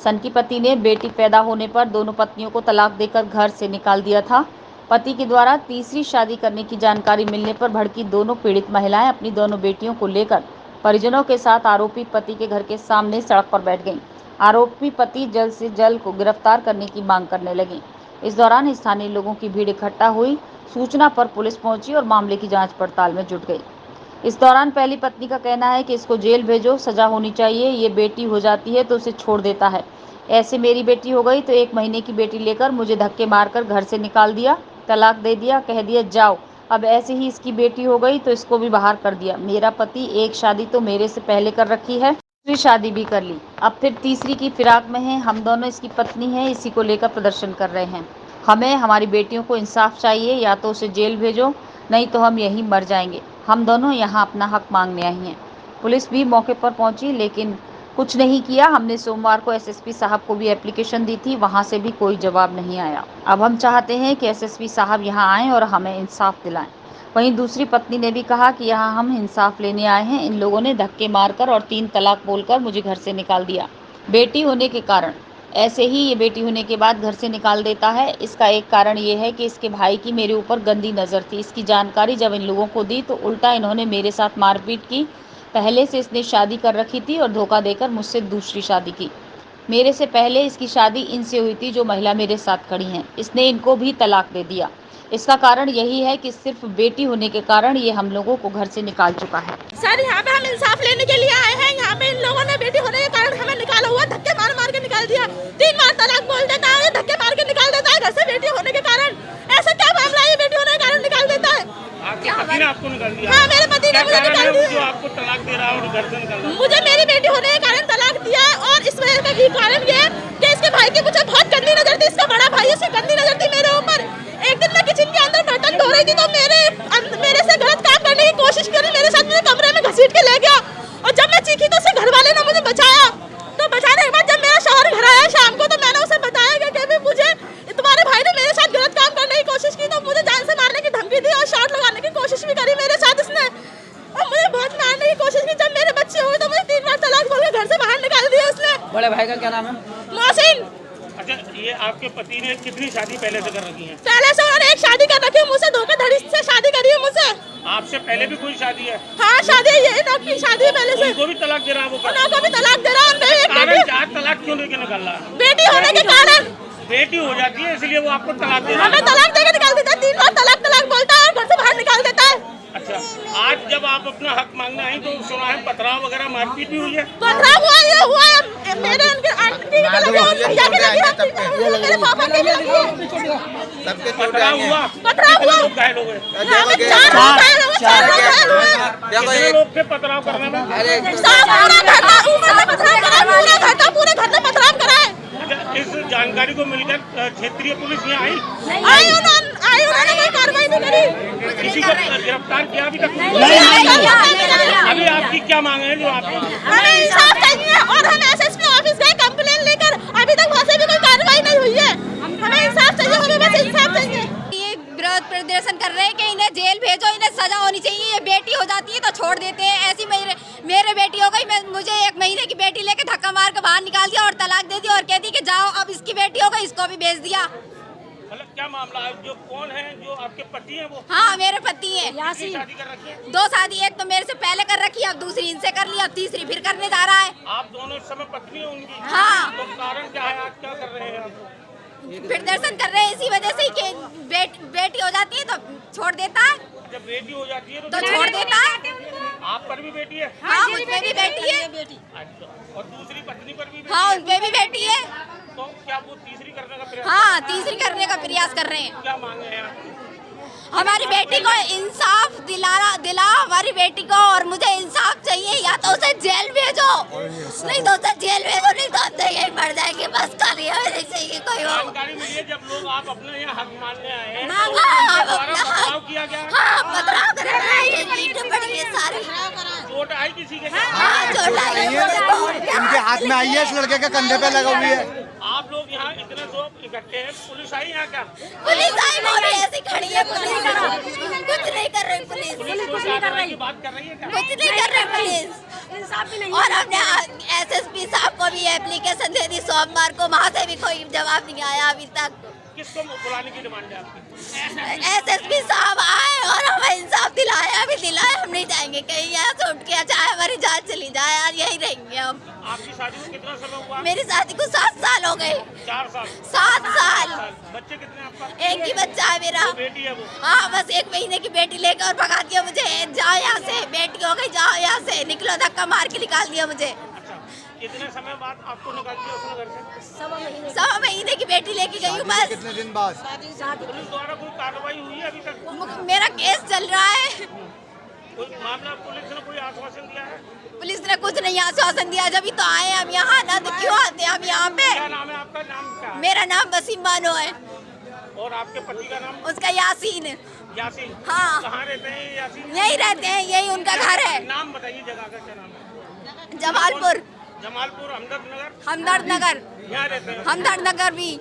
सनकी पति ने बेटी पैदा होने पर दोनों पत्नियों को तलाक देकर घर से निकाल दिया था। पति के द्वारा तीसरी शादी करने की जानकारी मिलने पर भड़की दोनों पीड़ित महिलाएं अपनी दोनों बेटियों को लेकर परिजनों के साथ आरोपी पति के घर के सामने सड़क पर बैठ गईं। आरोपी पति जल्द से जल्द को गिरफ्तार करने की मांग करने लगी। इस दौरान स्थानीय लोगों की भीड़ इकट्ठा हुई। सूचना पर पुलिस पहुंची और मामले की जांच पड़ताल में जुट गई। इस दौरान पहली पत्नी का कहना है कि इसको जेल भेजो, सजा होनी चाहिए, ये बेटी हो जाती है तो उसे छोड़ देता है। ऐसे मेरी बेटी हो गई तो 1 महीने की बेटी लेकर मुझे धक्के मारकर घर से निकाल दिया, तलाक दे दिया, कह दिया जाओ। अब ऐसे ही इसकी बेटी हो गई तो इसको भी बाहर कर दिया। मेरा पति एक शादी तो मेरे से पहले कर रखी है, दूसरी शादी भी कर ली, अब फिर तीसरी की फिराक में है। हम दोनों इसकी पत्नी हैं, इसी को लेकर प्रदर्शन कर रहे हैं। हमें हमारी बेटियों को इंसाफ चाहिए, या तो उसे जेल भेजो, नहीं तो हम यहीं मर जाएंगे। हम दोनों यहाँ अपना हक मांगने आई हैं। पुलिस भी मौके पर पहुंची लेकिन कुछ नहीं किया। हमने सोमवार को एसएसपी साहब को भी एप्लीकेशन दी थी, वहां से भी कोई जवाब नहीं आया। अब हम चाहते हैं कि एसएसपी साहब यहाँ आएँ और हमें इंसाफ दिलाएं। वहीं दूसरी पत्नी ने भी कहा कि यहाँ हम इंसाफ लेने आए हैं। इन लोगों ने धक्के मारकर और 3 तलाक बोलकर मुझे घर से निकाल दिया, बेटी होने के कारण। ऐसे ही ये बेटी होने के बाद घर से निकाल देता है। इसका एक कारण ये है कि इसके भाई की मेरे ऊपर गंदी नज़र थी। इसकी जानकारी जब इन लोगों को दी तो उल्टा इन्होंने मेरे साथ मारपीट की। पहले से इसने शादी कर रखी थी और धोखा देकर मुझसे दूसरी शादी की। मेरे से पहले इसकी शादी इनसे हुई थी जो महिला मेरे साथ खड़ी हैं। इसने इनको भी तलाक दे दिया। इसका कारण यही है कि सिर्फ बेटी होने के कारण ये हम लोगों को घर से निकाल चुका है। सर यहाँ पे हम इंसाफ लेने के लिए आए हैं। यहाँ पे इन लोगों ने बेटी होने के कारण हमें निकाला हुआ, धक्के मार मार के निकाल दिया। 3 बार तलाक बोल देता है, धक्के मार के निकाल देता है घर से बेटी होने के कारण। ऐसा क्या मामला है, बेटी होने के कारण निकाल देता है? आपके पति ने आपको निकाल दिया? हाँ, मेरे पति ने मुझे निकाल दिया। जो आपको तलाक दे रहा है और घर से निकाल रहा है? मुझे मेरी बेटी होने के कारण तलाक दिया है और इस वजह का भी कारण ये है कि इसके भाई की मुझे बहुत गंदी नजर थी। इसका बड़ा भाई, इसकी गंदी नजर थी मेरे ऊपर। एक दिन मैं किचन के अंदर बर्तन धो रही थी तो मेरे से गलत काम करने की कोशिश करी। मेरे साथ मुझे कमरे में घसीट के ले गया और जब मैं चीखी तो उससे घर वाले ने मुझे बचाया। तो बचाने के बाद जब मेरा शौहर घर आया शाम को तो मैंने उसे बताया कि मुझे तुम्हारे भाई ने मेरे साथ गलत काम करने की कोशिश की, तो मुझे जान से मारने की धमकी दी और शॉट लगाने की कोशिश भी करी मेरे साथ इसने, और मुझे बहुत मारने की कोशिश की। जब मेरे बच्चे हुए तो मुझे 3 बार तलाक बोल के घर से बाहर निकाल दिया उसने। बड़े भाई का क्या नाम है? मोहसिन। अच्छा, ये आपके पति ने कितनी शादी पहले से कर रखी है? पहले से उन्होंने एक शादी कर रखी है, मुझसे धोखाधड़ी से शादी करी है मुझसे। आपसे पहले भी कोई शादी है? हाँ, शादी है, ये नौकरी की शादी है पहले से। उनको भी तलाक दे रहा है वो? उनको भी तलाक दे रहा है। आज तलाक क्यों लेके निकल रहा है? बेटी होने के कारण। बेटी हो जाती है इसलिए वो आपको तलाक दे रहा है? हमें तलाक देके निकाल देता है। 3 बार तलाक बोलता है और घर से बाहर निकाल देता है। अच्छा, आज जब आप अपना हक मांगने आई तो सुना है पथराव वगैरह मारपीट भी हुई है? पथराव हुआ है मेरे आंटी के लगे और भैया के लगे, मेरे पापा के लगे। पथराव हुआ? पथराव हुआ। लोग घायल हो गए? 4 लोग घायल हुए। कितने लोग थे पथराव करने में? पूरे घर में पथराव करा है। इस जानकारी को मिलकर क्षेत्रीय पुलिस यहाँ आई उन्होंने कोई कार्रवाई नहीं करी। किसी को गिरफ्तार किया अभी तक? अभी आपकी क्या मांग है? जो आप हमें इंसाफ चाहिए और हम एसएसपी ऑफिस गए कंप्लेन लेकर, अभी तक वहाँ से भी कोई कार्रवाई नहीं हुई है। हमें इंसाफ चाहिए, हमें बस इंसाफ चाहिए। ये विरोध प्रदर्शन कर रहे हैं कि इन्हें जेल भेजो, इन्हें सजा होनी चाहिए। ये बेटी हो जाती है तो छोड़ देते हैं। ऐसी मेरे बेटी हो गई, मुझे 1 महीने की बेटी लेके धक्का मार के बाहर निकाल दिया और तलाक दे दिया और कह दी कि जाओ। अब इसकी बेटी हो गई, इसको भी भेज दिया। मतलब क्या मामला है? जो कौन है जो आपके पति हैं वो? हाँ, मेरे पति हैं। शादी कर रखी है? 2 शादी, एक तो मेरे से पहले कर रखी है, अब दूसरी इनसे कर ली, अब तीसरी फिर करने जा रहा है। आप दोनों इस समय पत्नी है उनकी? हाँ। तो कारण क्या है? आज क्या कर रहे हैं आप? प्रदर्शन कर रहे हैं इसी वजह से कि बेटी हो जाती है तो छोड़ देता है। जब बेटी हो जाती है तो छोड़ देता है। आप पर भी बेटी है? हाँ, मुझ पे भी बेटी है। अच्छा, और दूसरी पत्नी पर भी बेटी? हाँ, उन पे भी बेटी है। तो क्या वो तीसरी करने का प्रयास? हाँ, तीसरी करने का प्रयास कर रहे हैं। क्या मांगे हैं आप? हमारी बेटी को इंसाफ दिला हमारी बेटी को, और मुझे इंसाफ चाहिए। या तो उसे जेल भेजो, नहीं तो उसे जेल भेजो, नहीं तो हम यही मर जाएंगे। बस खाली हमें चाहिए कोई हो। जानकारी मिली है जब लोग आप अपने यहाँ हक मानने आए हैं हाँ, तो पथराव किया गया? हाँ, पथराव कर रहा है, ये ईंटें पड़ी है सारी। चोट आई किसी के? हाँ, चोट आई है। इनके हाथ में आई है, इस लड़के के कंधे पे लगा हुई है। आप लोग यहाँ इतने लोग इकट्ठे हैं, पुलिस आई यहाँ क्या? पुलिस आई, वो भी ऐसी खड़ी है। पुलिस कुछ नहीं कर रही। पुलिस पुलिस कुछ नहीं कर रही? बात कर रही है क्या? कुछ नहीं कर रही पुलिस। और हमने SSP साहब को भी एप्लीकेशन दे दी सोमवार को, वहाँ से भी कोई जवाब नहीं आया अभी तक। किसको बुलाने की डिमांड है आपकी? SSP साहब आए और हमें इंसाफ दिलाए, अभी दिलाए, हम नहीं जाएंगे कहीं, यहाँ से उठ के चाहे हमारी जान चली जाए यार, यही रहेंगे हम। आपकी शादी को कितना समय हुआ? मेरी शादी को 7 साल हो गए। 4 साल। 7 साल। बच्चे कितने आपका? एक ही बच्चा है मेरा। बेटी है वो? हाँ, बस 1 महीने की बेटी लेकर और भगा दिया मुझे, जाओ यहाँ से, बेटी हो गई, जाओ यहाँ से, निकलो, धक्का मार के निकाल दिया मुझे। अच्छा, कितने समय बाद आपको निकाल दिया उसने घर से? 1.5 महीने की बेटी लेके गई हूँ बस। कितने दिन बाद? पुलिस द्वारा कोई कार्रवाई हुई है अभी तक? मेरा केस चल रहा है। कोई मामला पुलिस ने कोई आश्वासन दिया है? पुलिस ने कुछ नहीं आश्वासन दिया, जब ही तो आए हम यहाँ ना, तो क्यों आते हैं हम यहाँ पे? क्या नाम है आपका? नाम क्या है? मेरा नाम वसीम बानो है। और आपके पति का नाम? उसका यासीन। यासीन। हाँ। कहाँ रहते हैं यासीन? यही रहते हैं, यही उनका घर है। नाम बताइए जगह का, क्या नाम है? जमालपुर। जमालपुर, हमदर्द नगर। हमदर्द नगर। यहाँ रहते हैं? हमदर्द नगर भी।